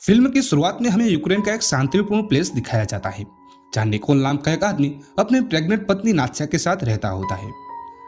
Film की शुरुआत में हमें यूक्रेन का एक शांतिपूर्ण प्लेस दिखाया जाता है, जहाँ निकोल नाम का एक आदमी अपने प्रेग्नेंट पत्नी नात्या के साथ रहता होता है।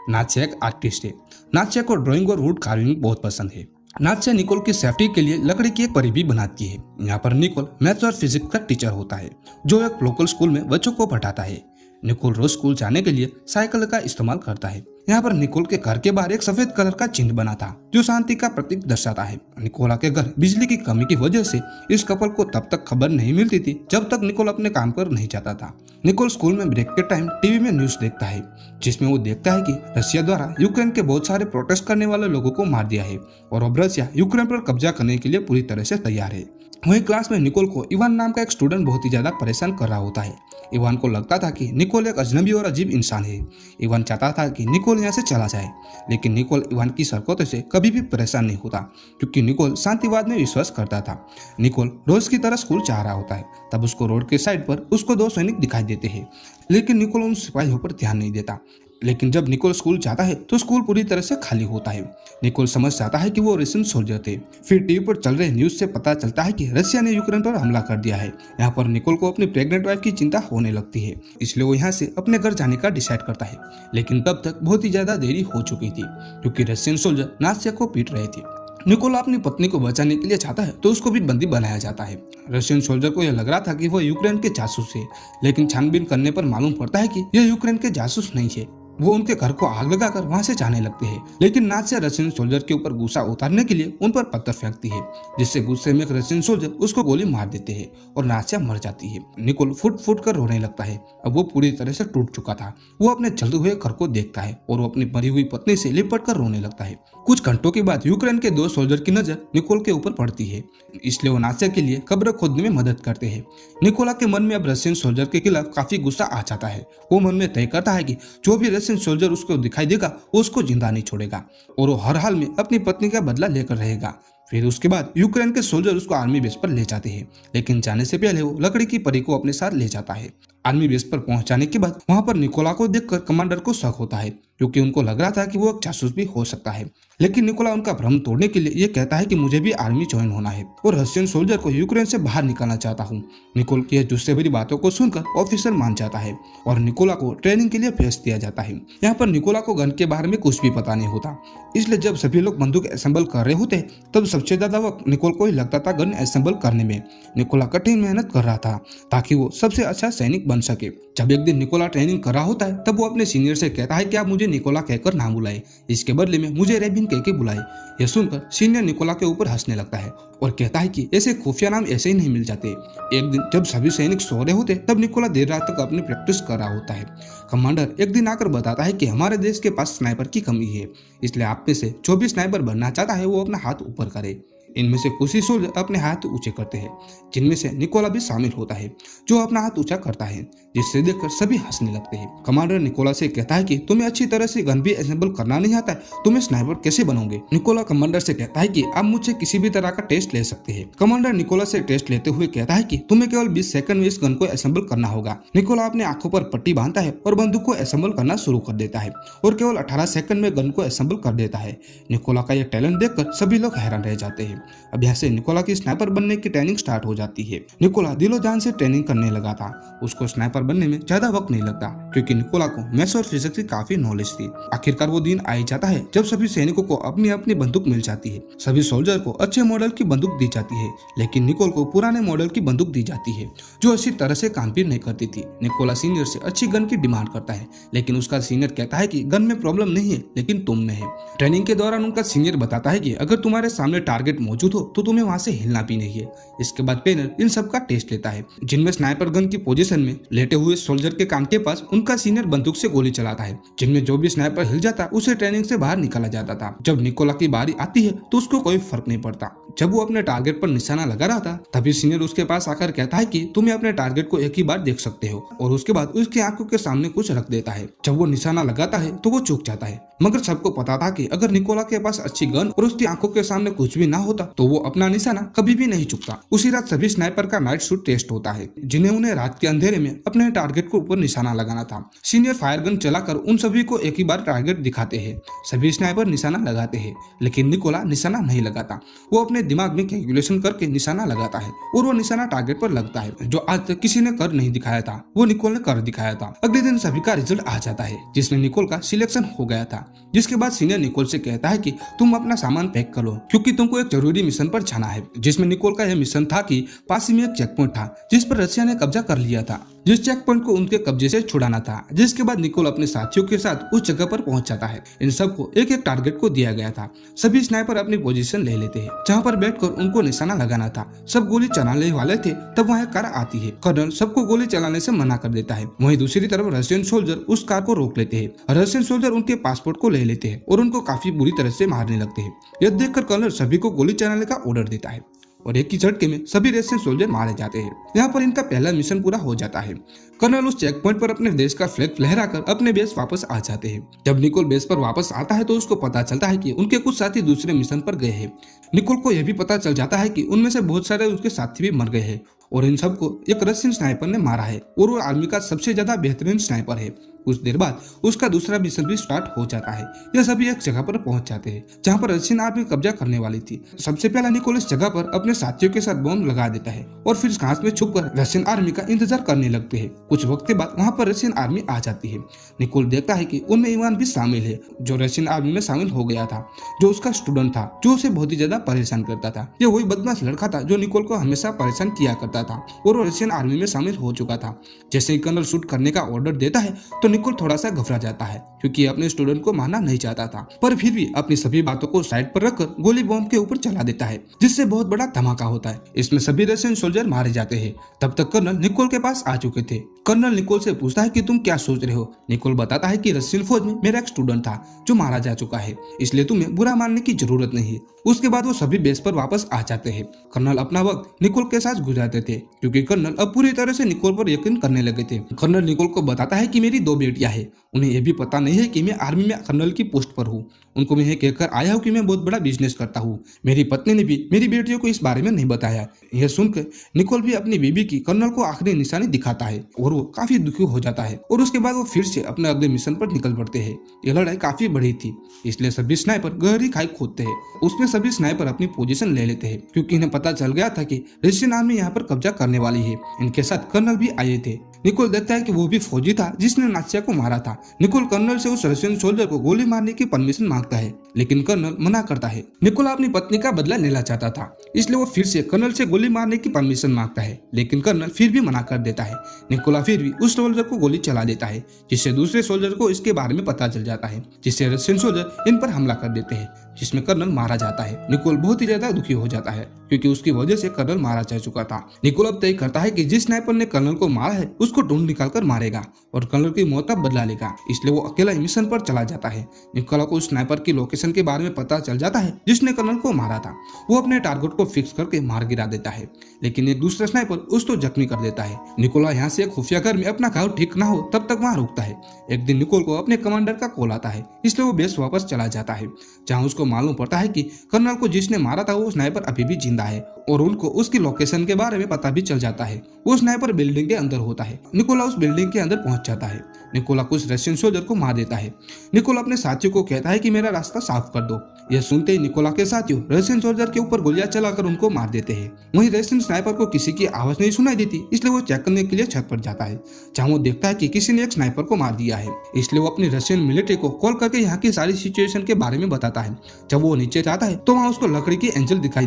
नात्या एक आर्टिस्ट है। नात्या को ड्राइंग और वुड कार्विंग बहुत पसंद है। नात्या निकोल की सेफ्टी के लिए लकड़ी की एक परी भी बनाती है। यहाँ पर निकोल मैथ्स और फिजिक्स का टीचर होता है, जो एक लोकल स्कूल में बच्चों को पढ़ाता है। निकोल रोज स्कूल जाने के लिए साइकिल का इस्तेमाल करता है। यहाँ पर निकोल के घर के बाहर एक सफेद कलर का चिन्ह बना था, जो शांति का प्रतीक दर्शाता है। निकोला के घर बिजली की कमी की वजह से इस कपल को तब तक खबर नहीं मिलती थी जब तक निकोल अपने काम पर नहीं जाता था। निकोल स्कूल में ब्रेक के टाइम टीवी में न्यूज देखता है, जिसमें वो देखता है कि रशिया द्वारा यूक्रेन के बहुत सारे प्रोटेस्ट करने वाले लोगों को मार दिया है और अब रशिया यूक्रेन पर कब्जा करने के लिए पूरी तरह से तैयार है। वहीं क्लास में निकोल को इवान नाम का एक स्टूडेंट बहुत ही ज्यादा परेशान कर रहा होता है। इवान को लगता था कि निकोल एक अजनबी और अजीब इंसान है। इवान चाहता था कि निकोल यहाँ से चला जाए, लेकिन निकोल इवान की हरकतों से कभी भी परेशान नहीं होता, क्योंकि निकोल शांतिवाद में विश्वास करता था। निकोल रोज की तरह स्कूल जा रहा होता है, तब उसको रोड के साइड पर उसको दो सैनिक दिखाई देते हैं, लेकिन निकोल उन सिपाहियों पर ध्यान नहीं देता। लेकिन जब निकोल स्कूल जाता है तो स्कूल पूरी तरह से खाली होता है। निकोल समझ जाता है कि वो रशियन सोल्जर थे। फिर टीवी पर चल रहे न्यूज से पता चलता है कि रशिया ने यूक्रेन पर हमला कर दिया है। यहाँ पर निकोल को अपनी प्रेग्नेंट वाइफ की चिंता होने लगती है, इसलिए वो यहाँ से अपने घर जाने का डिसाइड करता है। लेकिन तब तक बहुत ही ज्यादा देरी हो चुकी थी, क्योंकि रशियन सोल्जर नात्या को पीट रहे थे। निकोला अपनी पत्नी को बचाने के लिए चाहता है तो उसको भी बंदी बनाया जाता है। रशियन सोल्जर को यह लग रहा था कि वो यूक्रेन के जासूस है, लेकिन छानबीन करने पर मालूम पड़ता है कि यह यूक्रेन के जासूस नहीं है। वो उनके घर को आग लगाकर वहां से जाने लगते हैं, लेकिन नात्या रशियन सोल्जर के ऊपर गुस्सा उतारने के लिए उन पर पत्थर फेंकती है, जिससे गुस्से में एक रशियन सोल्जर उसको गोली मार देते हैं और नात्या मर जाती है। निकोल फुट फुट कर रोने लगता है। अब वो पूरी तरह से टूट चुका था। वो अपने जलते हुए घर को देखता है और वो अपनी मरी हुई पत्नी से लिपट कर रोने लगता है। कुछ घंटों के बाद यूक्रेन के दो सोल्जर की नजर निकोल के ऊपर पड़ती है, इसलिए वो नात्या के लिए कब्र खोदने में मदद करते हैं। निकोला के मन में अब रशियन सोल्जर के खिलाफ काफी गुस्सा आ जाता है। वो मन में तय करता है कि जो भी रशियन सोल्जर उसको दिखाई देगा वो उसको जिंदा नहीं छोड़ेगा और वो हर हाल में अपनी पत्नी का बदला लेकर रहेगा। फिर उसके बाद यूक्रेन के सोल्जर उसको आर्मी बेस पर ले जाते हैं, लेकिन जाने से पहले वो लकड़ी की परी को अपने साथ ले जाता है। आर्मी बेस पर पहुंचाने के बाद वहां पर निकोला को देखकर कमांडर को शक होता है, क्योंकि उनको लग रहा था कि वो एक जासूस भी हो सकता है। लेकिन निकोला उनका भ्रम तोड़ने के लिए ये कहता है कि मुझे भी आर्मी ज्वाइन होना है और रशियन सोल्जर को यूक्रेन से बाहर निकालना चाहता हूँ। निकोल की गुस्से भरी बातों को सुनकर ऑफिसर मान जाता है और निकोला को ट्रेनिंग के लिए भेज दिया जाता है। यहाँ पर निकोला को गन के बारे में कुछ भी पता नहीं होता, इसलिए जब सभी लोग बंदूक असेंबल कर रहे होते तब सबसे ज्यादा वक्त निकोल को ही लगता था गन असेंबल करने में। निकोला कठिन मेहनत कर रहा था ताकि वो सबसे अच्छा सैनिक बन सके। जब एक दिन निकोला ट्रेनिंग कर रहा होता है तब वो अपने सीनियर से कहता है कि आप मुझे निकोला कहकर ना बुलाए, इसके बदले में मुझे रेबिन कह के बुलाए। यह सुनकर सीनियर निकोला के ऊपर हंसने लगता है और कहता है कि ऐसे खुफिया नाम ऐसे ही नहीं मिल जाते। एक दिन जब सभी सैनिक सो रहे होते तब निकोला देर रात तक अपनी प्रैक्टिस कर रहा होता है। कमांडर एक दिन आकर बताता है कि हमारे देश के पास स्नाइपर की कमी है, इसलिए आप में से जो भी स्नाइपर बनना चाहता है वो अपना हाथ ऊपर करे। इनमें से कुछ ही सोल्जर अपने हाथ ऊंचे करते हैं, जिनमें से निकोला भी शामिल होता है, जो अपना हाथ ऊंचा करता है, जिससे देखकर सभी हंसने लगते हैं। कमांडर निकोला से कहता है कि तुम्हें अच्छी तरह से गन भी असेंबल करना नहीं आता है, तुम्हें स्नाइपर कैसे बनोगे। निकोला कमांडर से कहता है कि आप मुझसे किसी भी तरह का टेस्ट ले सकते हैं। कमांडर निकोला से टेस्ट लेते हुए कहता है कि तुम्हें केवल 20 सेकंड में इस गन को असेंबल करना होगा। निकोला अपने आंखों पर पट्टी बांधता है और बंदूक को असेंबल करना शुरू कर देता है और केवल 18 सेकंड में गन को असेंबल कर देता है। निकोला का यह टैलेंट देखकर सभी लोग हैरान रह जाते हैं। अब यहाँ से निकोला की स्नाइपर बनने की ट्रेनिंग स्टार्ट हो जाती है। निकोला दिलो जान से ट्रेनिंग करने लगा था। उसको स्नाइपर बनने में ज्यादा वक्त नहीं लगता, क्योंकि निकोला को मैथ्स और फिजिक्स की काफी नॉलेज थी। आखिरकार वो दिन आ ही जाता है जब सभी सैनिकों को अपनी अपनी बंदूक मिल जाती है। सभी सोल्जर को अच्छे मॉडल की बंदूक दी जाती है, लेकिन निकोल को पुराने मॉडल की बंदूक दी जाती है, जो अच्छी तरह से काम भी नहीं करती थी। निकोला सीनियर से अच्छी गन की डिमांड करता है, लेकिन उसका सीनियर कहता है कि गन में प्रॉब्लम नहीं है, लेकिन तुम में है। ट्रेनिंग के दौरान उनका सीनियर बताता है कि अगर तुम्हारे सामने टारगेट मौजूद हो तो तुम्हें वहां से हिलना भी नहीं है। इसके बाद पेनर इन सब का टेस्ट लेता है, जिनमें स्नाइपर गन की पोजीशन में लेटे हुए सोल्जर के कान के पास उनका सीनियर बंदूक से गोली चलाता है, जिनमें जो भी स्नाइपर हिल जाता उसे ट्रेनिंग से बाहर निकाला जाता था। जब निकोला की बारी आती है तो उसको कोई फर्क नहीं पड़ता। जब वो अपने टारगेट पर निशाना लगा रहा था तभी सीनियर उसके पास आकर कहता है कि तुम्हें अपने टारगेट को एक ही बार देख सकते हो, और उसके बाद उसकी आंखों के सामने कुछ रख देता है। जब वो निशाना लगाता है तो वो चूक जाता है, मगर सबको पता था कि अगर निकोला के पास अच्छी गन और उसकी आंखों के सामने कुछ भी ना होता होता तो वो अपना निशाना कभी भी नहीं चुकता। उसी रात सभी स्नाइपर का नाइट शूट टेस्ट होता है, जिन्हें उन्हें रात के अंधेरे में अपने टारगेट को ऊपर निशाना लगाना था। सीनियर फायर गन चलाकर उन सभी को एक ही बार टारगेट दिखाते हैं। सभी स्नाइपर निशाना लगाते हैं, लेकिन निकोला निशाना नहीं लगाता। वो अपने दिमाग में कैलकुलेशन करके निशाना लगाता है और वो निशाना टारगेट पर लगता है, जो आज तक किसी ने कर नहीं दिखाया था, वो निकोल ने कर दिखाया था। अगले दिन सभी का रिजल्ट आ जाता है, जिसमें निकोल का सिलेक्शन हो गया था। जिसके बाद सीनियर निकोल से कहता है कि तुम अपना सामान पैक करो, क्योंकि तुमको एक जरूरी मिशन पर जाना है। जिसमें निकोल का यह मिशन था कि पास ही में एक चेक पॉइंट था जिस पर रशिया ने कब्जा कर लिया था, जिस चेक पॉइंट को उनके कब्जे से छुड़ाना था। जिसके बाद निकोल अपने साथियों के साथ उस जगह पर पहुंच जाता है। इन सबको एक एक टारगेट को दिया गया था। सभी स्नाइपर अपनी पोजीशन ले लेते हैं, जहां पर बैठकर उनको निशाना लगाना था। सब गोली चलाने वाले थे, तब वहाँ एक कार आती है। कर्नल सबको गोली चलाने से मना कर देता है। वहीं दूसरी तरफ रशियन सोल्जर उस कार को रोक लेते हैं। रशियन सोल्जर उनके पासपोर्ट को ले लेते हैं और उनको काफी बुरी तरह से मारने लगते हैं। यह देखकर कर्नल सभी को गोली चलाने का ऑर्डर देता है और एक ही झटके में सभी रशियन सोल्जर मारे जाते हैं। यहाँ पर इनका पहला मिशन पूरा हो जाता है। कर्नल उस चेक पॉइंट पर अपने देश का फ्लैग लहराकर अपने बेस वापस आ जाते हैं। जब निकोल बेस पर वापस आता है तो उसको पता चलता है कि उनके कुछ साथी दूसरे मिशन पर गए हैं। निकोल को यह भी पता चल जाता है कि उनमें से बहुत सारे उसके साथी भी मर गए हैं और इन सबको एक रशियन स्नाइपर ने मारा है और वो आर्मी का सबसे ज्यादा बेहतरीन स्नाइपर है। कुछ देर बाद उसका दूसरा मिशन भी स्टार्ट हो जाता है। यह सभी एक जगह पर पहुंच जाते हैं जहां पर रशियन आर्मी कब्जा करने वाली थी। सबसे पहला निकोल इस जगह पर अपने साथियों के साथ बॉम्ब लगा देता है और फिर घास में छुपकर रशियन आर्मी का इंतजार करने लगते हैं। कुछ वक्त के बाद वहां पर रशियन आर्मी आ जाती है। निकोल देखता है कि उनमें इवान भी शामिल है, जो रशियन आर्मी में शामिल हो गया था, जो उसका स्टूडेंट था, जो उसे बहुत ही ज्यादा परेशान करता था। यह वही बदमाश लड़का था जो निकोल को हमेशा परेशान किया करता था और वो रशियन आर्मी में शामिल हो चुका था। जैसे ही कर्नल शूट करने का ऑर्डर देता है तो निकोल थोड़ा सा घबरा जाता है, क्योंकि अपने स्टूडेंट को मारना नहीं चाहता था, पर फिर भी अपनी सभी बातों को साइड पर रखकर गोली बॉम्ब के ऊपर चला देता है, जिससे बहुत बड़ा धमाका होता है। इसमें सभी रशियन सोल्जर मारे जाते हैं। तब तक कर्नल निकोल के पास आ चुके थे। कर्नल निकोल से पूछता है कि तुम क्या सोच रहे हो। निकोल बताता है कि रशियन फौज में मेरा एक स्टूडेंट था जो मारा जा चुका है, इसलिए तुम्हें बुरा मानने की जरूरत नहीं है। उसके बाद वो सभी बेस पर वापस आ जाते हैं। कर्नल अपना वक्त निकोल के साथ गुजारते थे, क्योंकि कर्नल अब पूरी तरह से निकोल पर यकीन करने लगे थे। कर्नल निकोल को बताता है कि मेरी 2 बेटियां हैं। उन्हें यह भी पता नहीं है कि मैं आर्मी में कर्नल की पोस्ट पर हूँ। उनको मैं कहकर आया हूँ कि मैं बहुत बड़ा बिजनेस करता हूँ। मेरी पत्नी ने भी मेरी बेटियों को इस बारे में नहीं बताया। यह सुनकर निकोल भी अपनी बीबी की कर्नल को आखिरी निशानी दिखाता है और वो काफी दुखी हो जाता है। और उसके बाद वो फिर से अपने अगले मिशन पर निकल पड़ते हैं। यह लड़ाई काफी बड़ी थी, इसलिए सभी स्नाइपर गहरी खाई खोदते हैं। उसमें सभी स्नाइपर अपनी पोजीशन ले लेते हैं, क्योंकि इन्हें पता चल गया था कि रशियन आर्मी यहाँ पर कब्जा करने वाली है। इनके साथ कर्नल भी आए थे। निकोल देखता है कि वो भी फौजी था जिसने नात्सिया को मारा था। निकोल कर्नल से उस रशियन सोल्जर को गोली मारने की परमिशन मांगता है, लेकिन कर्नल मना करता है। निकोल अपनी पत्नी का बदला लेना चाहता था, इसलिए वो फिर से कर्नल से गोली मारने की परमिशन मांगता है, लेकिन कर्नल फिर भी मना कर देता है। निकोला फिर भी उस सोल्जर को गोली चला देता है, जिससे दूसरे सोल्जर को इसके बारे में पता चल जाता है, जिससे रशियन सोल्जर इन पर हमला कर देते हैं, जिसमें कर्नल मारा जाता है। निकोल बहुत ही ज्यादा दुखी हो जाता है, क्योंकि उसकी वजह से कर्नल मारा जा चुका था। निकोल अब तय करता है कि जिस स्नाइपर ने कर्नल को मारा है उसको ढूंढ निकाल कर मारेगा और कर्नल की मौत का बदला लेगा। इसलिए वो अकेला मिशन पर चला जाता है। निकोला को उस स्नाइपर की लोकेशन के बारे में पता चल जाता है जिसने कर्नल को मारा था। वो अपने टारगेट को फिक्स करके मार गिरा देता है, लेकिन एक दूसरा स्नाइपर उसको जख्मी कर देता है। निकोला यहाँ से एक खुफिया घर में अपना घाव ठीक ना हो तब तक वहाँ रुकता है। एक दिन निकोल को अपने कमांडर का कॉल आता है, इसलिए वो बेस वापस चला जाता है, जहाँ उसको मालूम पड़ता है कि कर्नल को जिसने मारा था वो स्नाइपर अभी भी जिंदा है और उनको उसकी लोकेशन के बारे में पता भी चल जाता है। वो स्नाइपर बिल्डिंग के अंदर होता है। निकोला उस बिल्डिंग के अंदर पहुंच जाता है। निकोला कुछ रशियन सोल्जर को मार देता है। निकोला अपने साथियों को कहता है कि मेरा रास्ता साफ कर दो। यह सुनते ही निकोला के साथियों रशियन सोल्जर के ऊपर गोलियां चलाकर उनको मार देते हैं। वहीं रशियन स्नाइपर को किसी की आवाज नहीं सुनाई देती, इसलिए वो चेक करने के लिए छत पर जाता है, जहाँ वो देखता है कि किसी ने एक स्नाइपर को मार दिया है। इसलिए वो अपनी रशियन मिलिट्री को कॉल करके यहाँ की सारी सिचुएशन के बारे में बताता है। जब वो नीचे जाता है तो वहाँ उसको लकड़ी की एंजल दिखाई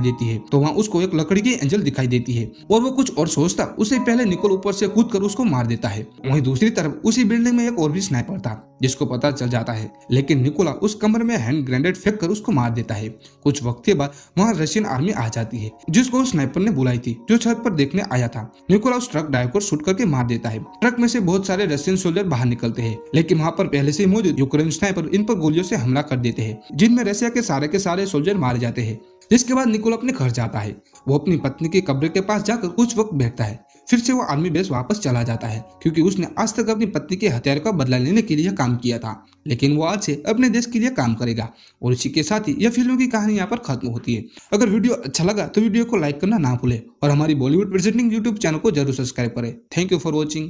देती है और वो कुछ और सोचता उससे पहले निकोल ऊपर से कूदकर उसको मार देता है। वहीं दूसरी तरफ उसी बिल्डिंग में एक और भी स्नाइपर था जिसको पता चल जाता है, लेकिन निकोला उस कमरे में हैंड ग्रेनेड फेंक कर उसको मार देता है। कुछ वक्त के बाद वहाँ रशियन आर्मी आ जाती है, जिसको उस स्नाइपर ने बुलाई थी जो छत पर देखने आया था। निकोला उस ट्रक ड्राइवर को शूट करके मार देता है। ट्रक में से बहुत सारे रशियन सोल्जर बाहर निकलते हैं, लेकिन वहाँ पर पहले से मौजूद यूक्रेन स्नाइपर इन पर गोलियों से हमला कर देते हैं, जिनमें रशिया के सारे सोल्जर मारे जाते हैं। जिसके बाद निकोल अपने घर जाता है। वो अपनी पत्नी के कब्र के पास जाकर कुछ वक्त बैठता है। फिर से वो आर्मी बेस वापस चला जाता है, क्योंकि उसने आज तक अपनी पत्नी के हत्यारे का बदला लेने के लिए काम किया था, लेकिन वो आज से अपने देश के लिए काम करेगा। और इसी के साथ ही यह फिल्म की कहानी यहाँ पर खत्म होती है। अगर वीडियो अच्छा लगा तो वीडियो को लाइक करना ना भूले और हमारी बॉलीवुड प्रेजेंटिंग यूट्यूब चैनल को जरूर सब्सक्राइब करें। Thank you for watching.